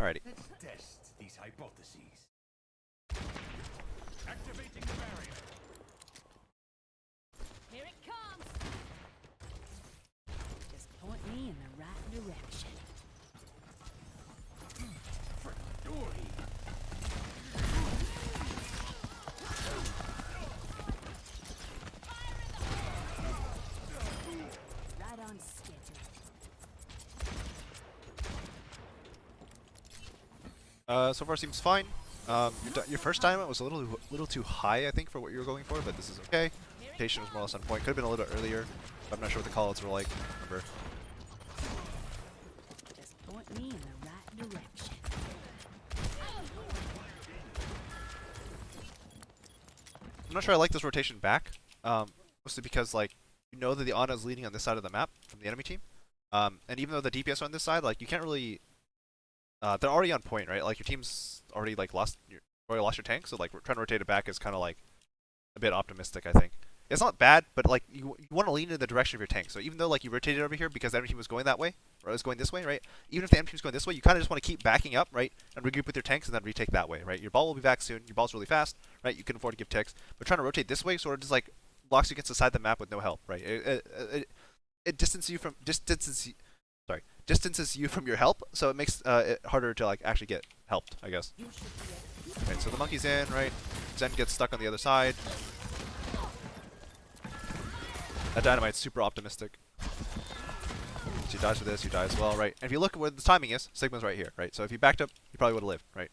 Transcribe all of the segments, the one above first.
Alrighty. Let's test these hypotheses. Activating the barrier. Here it comes. Just point me in the right direction. Dory. Right on schedule. So far seems fine. Your first dynamite was a little too high, I think, for what you were going for, but this is okay. Rotation was more or less on point. Could have been a little bit earlier. But I'm not sure what the callouts were like. Remember. Just point me in the right direction. I'm not sure I like this rotation back. Mostly because like you know that the Ana is leading on this side of the map from the enemy team. And even though the DPS are on this side, like you can't really. They're already on point, right? Like your team's already like lost your tank, so like trying to rotate it back is kind of like a bit optimistic, I think. It's not bad, but like you want to lean in the direction of your tank. So even though like you rotated over here because the enemy team was going that way, or was going this way, right? Even if the enemy team's going this way, you kind of just want to keep backing up, right? And regroup with your tanks and then retake that way, right? Your ball will be back soon. Your ball's really fast, right? You can afford to give ticks, but trying to rotate this way sort of just like blocks you against the side of the map with no help, right? It distances you from distances you from your help, so it makes it harder to like actually get helped, I guess. Right, so the monkey's in, right? Zen gets stuck on the other side. That dynamite's super optimistic. So he dies for this, you die as well, right? And if you look at where the timing is, Sigma's right here, right? So if you backed up, you probably would have lived, right?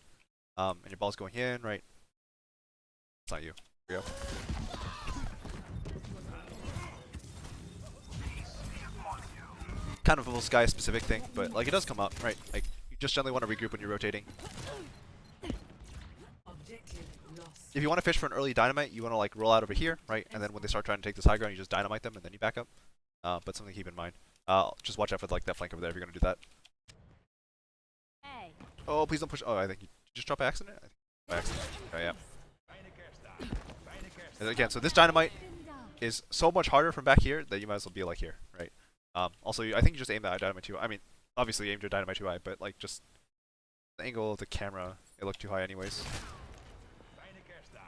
And your ball's going in, right? It's not you. Here we go. Kind of a little Sky specific thing, but like it does come up, right? Like you just generally want to regroup when you're rotating. If you want to fish for an early dynamite, you want to like roll out over here, right? And then when they start trying to take this high ground, you just dynamite them and then you back up. But something to keep in mind. Just watch out for like that flank over there if you're gonna do that. Hey. Oh, please don't push. Oh, I think you just drop by accident. I think by accident. Oh yeah. And again, so this dynamite is so much harder from back here that you might as well be like here, right? Also, I think you just aim that dynamite too. I mean, obviously you aimed your dynamite too high, but like just the angle of the camera, it looked too high anyways.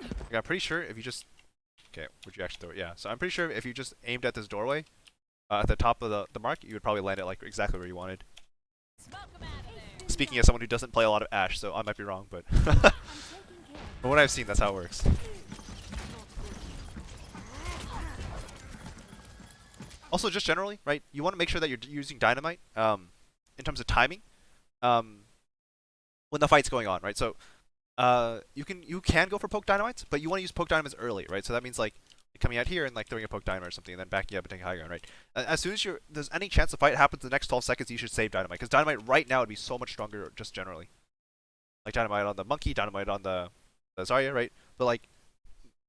Like, I'm pretty sure if you just okay, would you actually throw it? Yeah. So I'm pretty sure if you just aimed at this doorway at the top of the mark, you would probably land it like exactly where you wanted. Speaking as someone who doesn't play a lot of Ashe, so I might be wrong, but from what I've seen, that's how it works. Also, just generally, right? You want to make sure that you're using dynamite in terms of timing when the fight's going on, right? So you can go for poke dynamites, but you want to use poke dynamites early, right? So that means like coming out here and like throwing a poke dynamite or something, and then backing up and taking high ground, right? As soon as there's any chance the fight happens in the next 12 seconds, you should save dynamite because dynamite right now would be so much stronger just generally. Like dynamite on the monkey, dynamite on the Zarya, right? But like,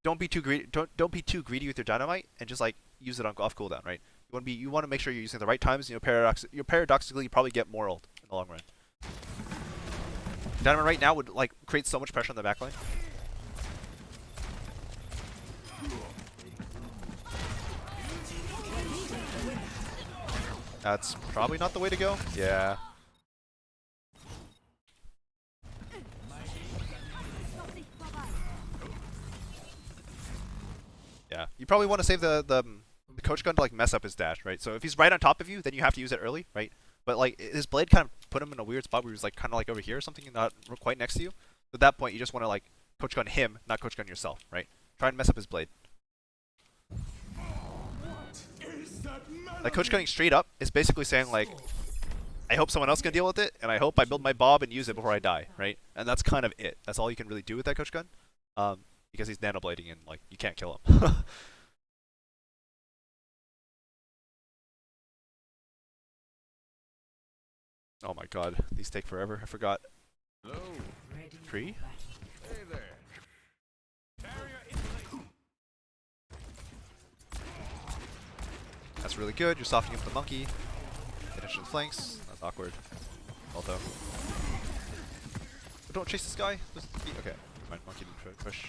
don't be too greedy. Don't be too greedy with your dynamite and just like use it on off cooldown, right? You want to make sure you're using the right times. You know, paradoxically, you probably get more ult in the long run. Dynamite right now would like create so much pressure on the backline. That's probably not the way to go. Yeah. Yeah. You probably want to save the coach gun to like mess up his dash, right? So if he's right on top of you, then you have to use it early, right? But like his blade kind of put him in a weird spot where he was like kind of like over here or something, and not quite next to you. So at that point, you just want to like coach gun him, not coach gun yourself, right? Try and mess up his blade. Like coach gunning straight up is basically saying like, I hope someone else can deal with it, and I hope I build my bob and use it before I die, right? And that's kind of it. That's all you can really do with that coach gun, because he's nanoblading and like you can't kill him. Oh my god, these take forever. I forgot. Hello. Tree? Hey there. Barrier in place. That's really good. You're softening up the monkey. Attention to the flanks. That's awkward. Although. But don't chase this guy. Okay. Fine. Monkey didn't try to push.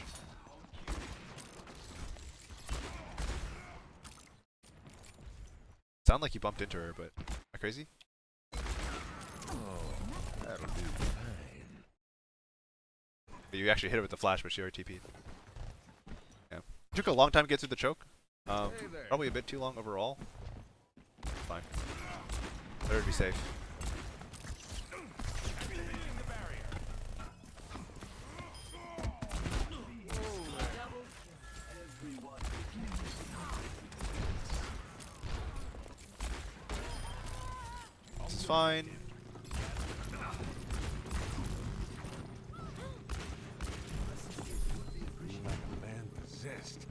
Sound like you bumped into her, but am I crazy? Oh, that'll do. You actually hit it with the flash, but she already TP'd. Yeah. It took a long time to get through the choke. Hey there. Probably a bit too long overall. Fine. Better to be safe. Leading the barrier. This is fine. Like a man possessed.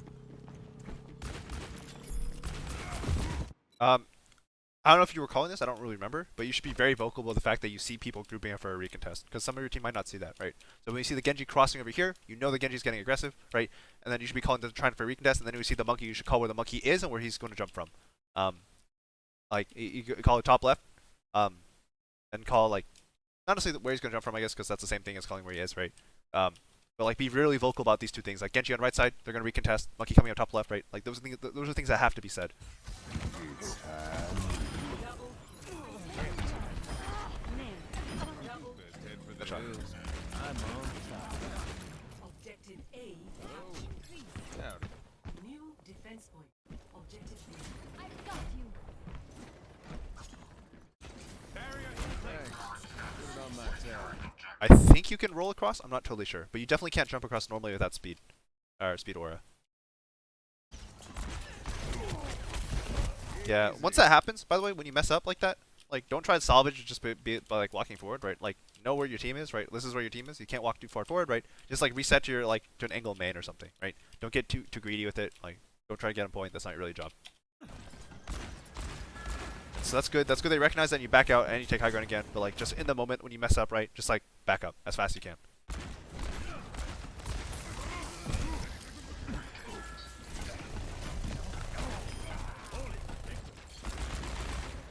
I don't know if you were calling this, I don't really remember, but you should be very vocal about the fact that you see people grouping up for a recontest, because some of your team might not see that, right? So when you see the Genji crossing over here, you know the Genji's getting aggressive, right? And then you should be calling them trying for a recontest, and then when you see the monkey, you should call where the monkey is and where he's going to jump from. Like, you call it top left, and call, like, not necessarily where he's going to jump from, I guess, because that's the same thing as calling where he is, right? But, like, be really vocal about these two things. Like, Genji on the right side, they're going to recontest, monkey coming up top left, right? Like, those are things that have to be said. Best head for the Good shot. hills. I'm on top. Objective A. Howdy. New defense point. Objective B. I've got you. Barrier in place. Thanks. Put it on my tab. I think you can roll across, I'm not totally sure. But you definitely can't jump across normally without speed. Or speed aura. Yeah, once that happens, by the way, when you mess up like that, like, don't try to salvage it just by like walking forward, right? Like, know where your team is, right? This is where your team is. You can't walk too far forward, right? Just like reset your like to an angle main or something, right? Don't get too greedy with it. Like, don't try to get a point. That's not really your job. So that's good. That's good. They recognize that and you back out and you take high ground again. But like, just in the moment when you mess up, right? Just like back up as fast as you can.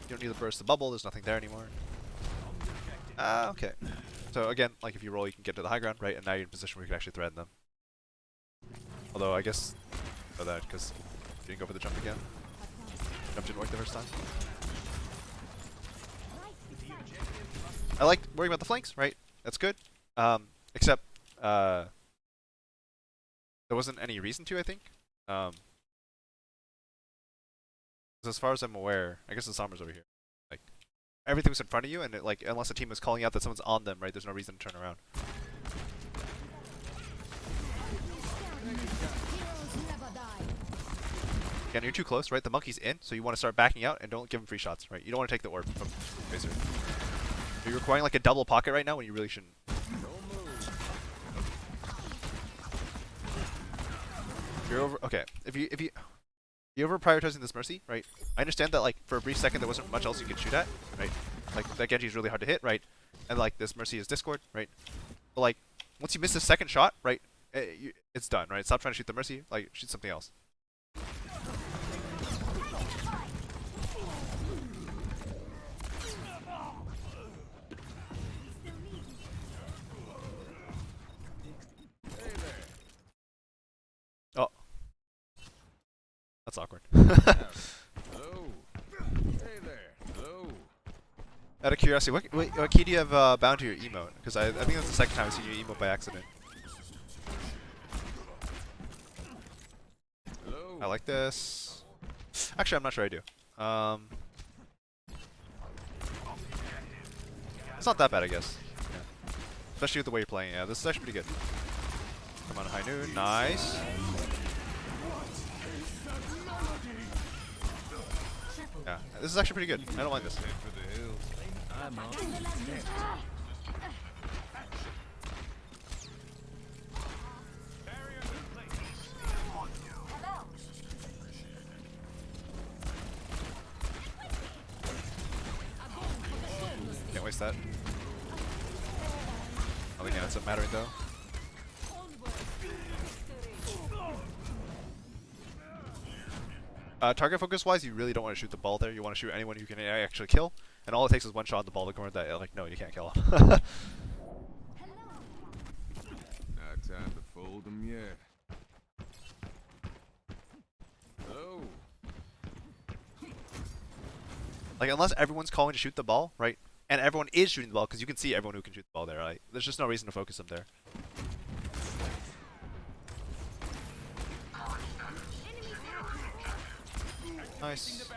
You don't need to burst the bubble. There's nothing there anymore. Okay. So again, like if you roll, you can get to the high ground, right? And now you're in a position where you can actually threaten them. Although I guess for that, because you didn't go for the jump again. Jump didn't work the first time. I like worrying about the flanks, right? That's good. Except there wasn't any reason to, I think. 'Cause as far as I'm aware, I guess the Somber's over here. Like, everything was in front of you, and it, like, unless the team is calling out that someone's on them, right? There's no reason to turn around. Heroes never die. Again, you're too close, right? The monkey's in, so you want to start backing out and don't give him free shots, right? You don't want to take the orb from Razor. You're requiring like a double pocket right now when you really shouldn't. Don't move. You're over. Okay, if you're over prioritizing this mercy, right? I understand that like for a brief second there wasn't much else you could shoot at, right? Like that Genji is really hard to hit, right? And like this mercy is Discord, right? But like once you miss the second shot, right? It's done, right? Stop trying to shoot the mercy, like shoot something else. Hey there. Oh, that's awkward. Hello. Hey there. Hello. Out of curiosity, what key do you have bound to your emote? Because I think that's the second time I've seen your emote by accident. Hello. I like this. Actually, I'm not sure I do. It's not that bad, I guess. Yeah. Especially with the way you're playing. Yeah, this is actually pretty good. Come on, high noon. Nice. Yeah, this is actually pretty good. I don't mind this. Head for the hills. I'm on. Barrier in place. Can't waste that. I think yeah, it's not mattering though. Target focus wise, you really don't want to shoot the ball there. You want to shoot anyone you can actually kill, and all it takes is one shot on the ball to corner that. Like, no, you can't kill him. Not time to fold them yet. Hello. Like, unless everyone's calling to shoot the ball, right? And everyone is shooting the ball, because you can see everyone who can shoot the ball there, right? There's just no reason to focus them there. Nice.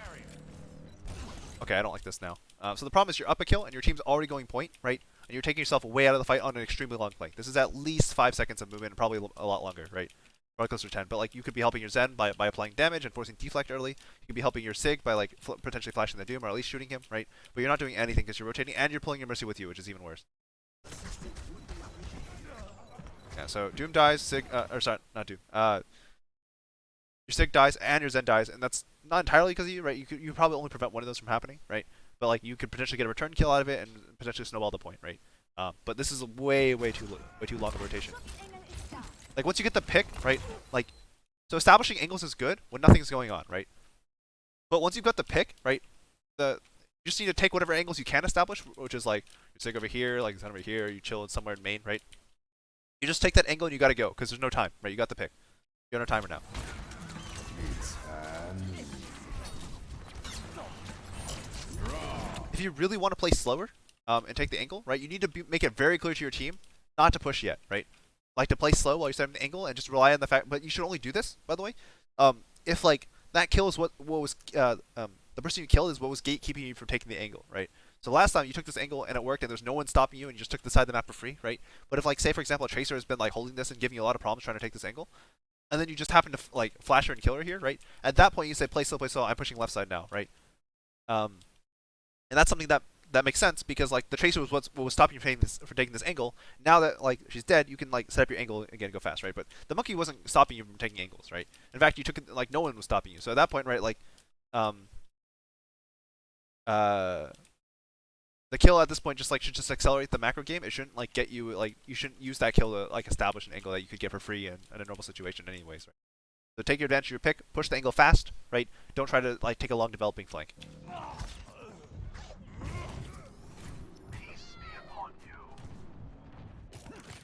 Okay, I don't like this now. So the problem is you're up a kill and your team's already going point, right? And you're taking yourself way out of the fight on an extremely long play. This is at least 5 seconds of movement and probably a lot longer, right? Probably closer to 10. But like you could be helping your Zen by applying damage and forcing deflect early. You could be helping your Sig by like potentially flashing the Doom or at least shooting him, right? But you're not doing anything because you're rotating and you're pulling your Mercy with you, which is even worse. Yeah, so Doom dies, Sig, or sorry, not Doom. Your Sig dies and your Zen dies, and that's not entirely because of you, right? You probably only prevent one of those from happening, right? But like you could potentially get a return kill out of it and potentially snowball the point, right? But this is a way too long of rotation. Like once you get the pick, right? Like so establishing angles is good when nothing's going on, right? But once you've got the pick, right? You just need to take whatever angles you can establish, which is like your Sig over here, like Zen over here, you chill somewhere in main, right? You just take that angle and you gotta go because there's no time, right? You got the pick. You're on a timer now. If you really want to play slower and take the angle, right, you need to make it very clear to your team not to push yet, right? Like to play slow while you're setting the angle and just rely on the fact. But you should only do this, by the way, if like that kill is what was the person you killed is what was gatekeeping you from taking the angle, right? So last time you took this angle and it worked and there's no one stopping you and you just took the side of the map for free, right? But if like say for example a Tracer has been like holding this and giving you a lot of problems trying to take this angle, and then you just happen to like flash her and kill her here, right? At that point you say play slow, I'm pushing left side now, right? And that's something that makes sense because like the Tracer was what was stopping you from taking this angle. Now that like she's dead, you can like set up your angle again and go fast, right? But the monkey wasn't stopping you from taking angles, right? In fact, you took it like no one was stopping you. So at that point, right, like the kill at this point just like should just accelerate the macro game. It shouldn't like get you like you shouldn't use that kill to like establish an angle that you could get for free in a normal situation anyways, right? So take your advantage of your pick, push the angle fast, right? Don't try to like take a long developing flank.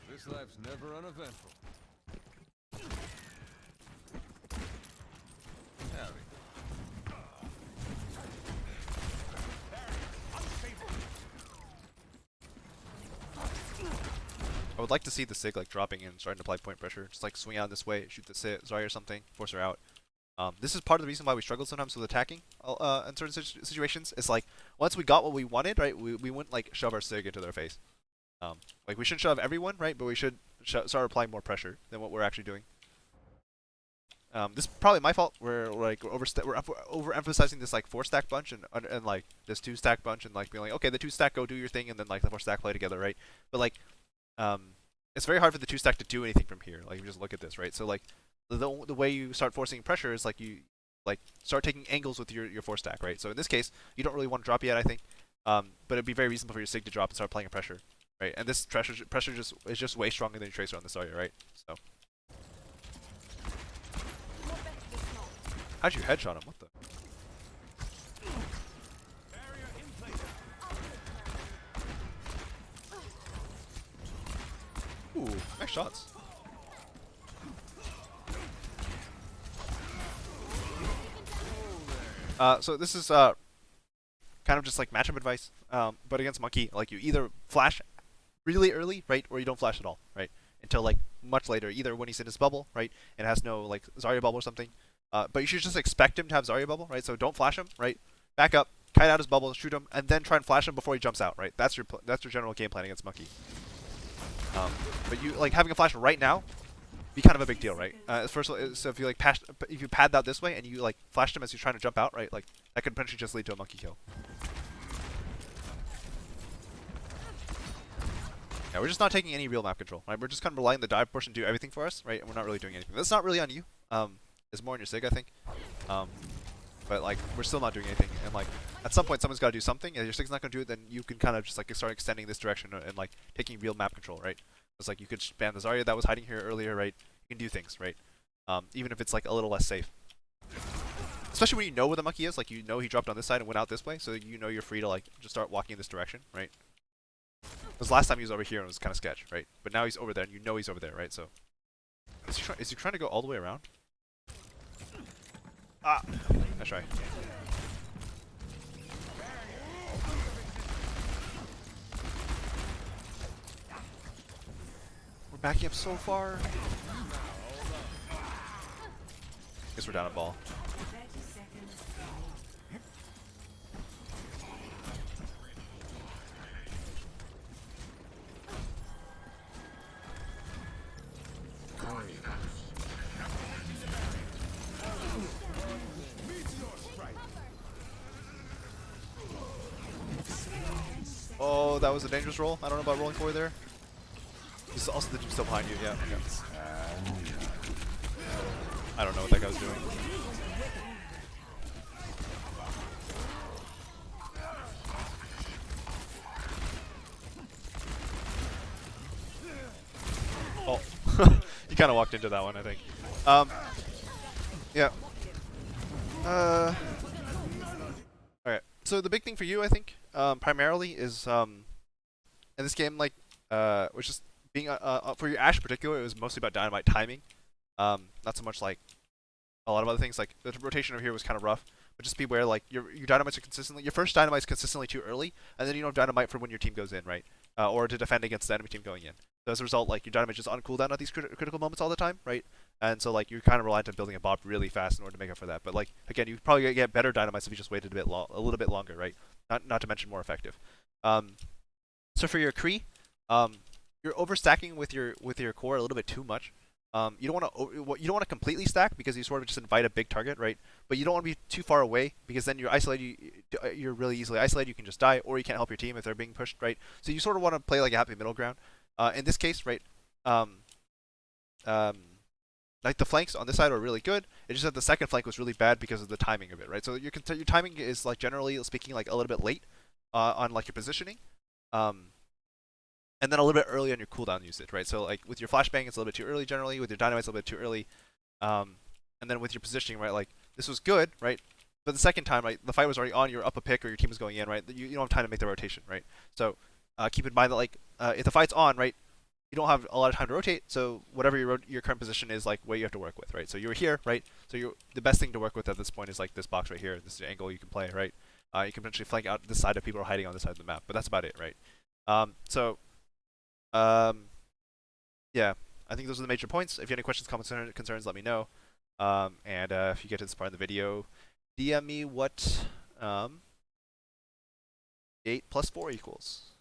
This life's never uneventful. Howdy. I would like to see the Sig like dropping in, starting to apply point pressure, just like swing out this way, shoot the Zarya or something, force her out. This is part of the reason why we struggle sometimes with attacking in certain situations. It's like once we got what we wanted, right, we wouldn't like shove our Sig into their face. Like we shouldn't shove everyone, right, but we should start applying more pressure than what we're actually doing. This is probably my fault. We're overemphasizing this like 4-stack bunch and like this 2-stack bunch and like being like, okay, the 2-stack go do your thing and then like the 4-stack play together, right? But like it's very hard for the 2-stack to do anything from here. Like you just look at this, right? So like the way you start forcing pressure is like you like start taking angles with your 4-stack, right? So in this case, you don't really want to drop yet, I think. But it'd be very reasonable for your Sig to drop and start playing a pressure, right? And this pressure is just way stronger than your Tracer on this area, right? So how'd you headshot him? What the? Ooh, nice shots. So this is kind of just like matchup advice, but against Monkey, like you either flash really early, right, or you don't flash at all, right, until like much later, either when he's in his bubble, right, and has no like Zarya bubble or something. But you should just expect him to have Zarya bubble, right? So don't flash him, right? Back up, kite out his bubble, shoot him, and then try and flash him before he jumps out, right? That's your general game plan against Monkey. But you like having a flash right now, be kind of a big deal, right? First, so if you like if you pad that this way and you like flashed him as he's trying to jump out, right? Like that could potentially just lead to a Monkey kill. Yeah, we're just not taking any real map control, right? We're just kind of relying on the dive portion to do everything for us, right? And we're not really doing anything. That's not really on you. It's more on your Sig, I think. But like we're still not doing anything, and like at some point someone's got to do something. And your Sig's not going to do it, then you can kind of just like start extending this direction and like taking real map control, right? It's like you could spam the Zarya that was hiding here earlier, right? You can do things, right? Even if it's like a little less safe. Especially when you know where the Monkey is, like you know he dropped on this side and went out this way, so you know you're free to like just start walking in this direction, right? Because last time he was over here and it was kind of sketch, right? But now he's over there and you know he's over there, right? So is he trying to go all the way around? Ah, nice try. We're backing up so far. Guess we're down a ball. 30 seconds. that was a dangerous roll. I don't know about rolling forward there. He's also the dude still behind you. Yeah. I don't know what that guy was doing. Oh, you kind of walked into that one, I think. Yeah. Alright. So the big thing for you, I think, primarily is in this game, like, was just being for your Ashe in particular, it was mostly about dynamite timing. Not so much like a lot of other things. Like the rotation over here was kind of rough, but just beware, like your dynamites are consistently, your first dynamite's consistently too early, and then you don't have dynamite for when your team goes in, right? Or to defend against the enemy team going in. So as a result, like your dynamite just on cooldown at these critical moments all the time, right? And so like you're kind of reliant on building a bob really fast in order to make up for that. But like again, you probably get better dynamites if you just waited a little bit longer, right? Not to mention more effective. So for your Kree, you're overstacking with your core a little bit too much. You don't want to completely stack because you sort of just invite a big target, right? But you don't want to be too far away because then you're isolated. You're really easily isolated. You can just die, or you can't help your team if they're being pushed, right? So you sort of want to play like a happy middle ground. In this case, right? Like the flanks on this side are really good. It's just that the second flank was really bad because of the timing of it, right? So your timing is like generally speaking like a little bit late on like your positioning. And then a little bit early on your cooldown usage, right? So like with your flashbang, it's a little bit too early generally. With your dynamite, it's a little bit too early. And then with your positioning, right? Like this was good, right? But the second time, right, the fight was already on. You're up a pick, or your team is going in, right? You don't have time to make the rotation, right? So keep in mind that like if the fight's on, right, you don't have a lot of time to rotate. So whatever your current position is, like what you have to work with, right? So you're here, right? So the best thing to work with at this point is like this box right here. This is the angle you can play, right? You can potentially flank out this side if people are hiding on this side of the map, but that's about it, right? Yeah, I think those are the major points. If you have any questions, comments, or concerns, let me know. And if you get to this part of the video, DM me what 8 plus 4 equals.